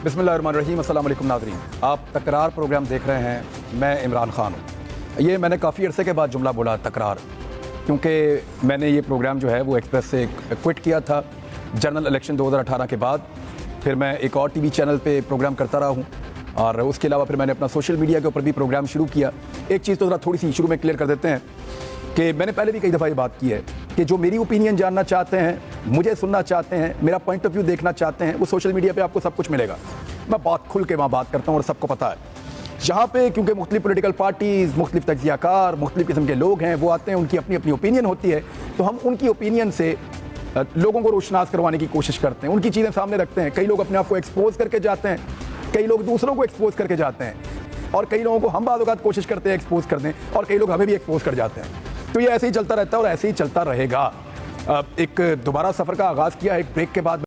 बिस्मिल्लाहिर्रहमानिर्रहीम। अस्सलाम वालेकुम नाज़रीन, आप तकरार प्रोग्राम देख रहे हैं। मैं इमरान ख़ान हूँ। ये मैंने काफ़ी अरसे के बाद जुमला बोला तकरार, क्योंकि मैंने ये प्रोग्राम जो है वो एक्सप्रेस से क्विट किया था जनरल इलेक्शन 2018 के बाद। फिर मैं एक और टीवी चैनल पे प्रोग्राम करता रहा हूँ और उसके अलावा फिर मैंने अपना सोशल मीडिया के ऊपर भी प्रोग्राम शुरू किया। एक चीज़ तो ज़रा थोड़ी सी शुरू में क्लियर कर देते हैं कि मैंने पहले भी कई दफ़ा ये बात की है कि जो मेरी ओपिनियन जानना चाहते हैं, मुझे सुनना चाहते हैं, मेरा पॉइंट ऑफ व्यू देखना चाहते हैं, वो सोशल मीडिया पे आपको सब कुछ मिलेगा। मैं बहुत खुल के वहाँ बात करता हूँ और सबको पता है। जहाँ पे क्योंकि मुख्तलिफ पोलिटिकल पार्टीज़, मुख्तलिफ तज्ज़ियाकार, मुख्तलिफ किस्म के लोग हैं, वो आते हैं, उनकी अपनी अपनी ओपिनियन होती है, तो हम उनकी ओपिनियन से लोगों को रोशनास करवाने की कोशिश करते हैं, उनकी चीज़ें सामने रखते हैं। कई लोग अपने आप को एक्सपोज करके जाते हैं, कई लोग दूसरों को एक्सपोज करके जाते हैं, और कई लोगों को हम बाद औक़ात कोशिश करते हैं एक्सपोज कर दें, और कई लोग हमें भी एक्सपोज कर जाते हैं। तो ये ऐसे ही चलता रहता है और ऐसे ही चलता रहेगा। एक दोबारा सफ़र का आगाज़ किया है एक ब्रेक के बाद।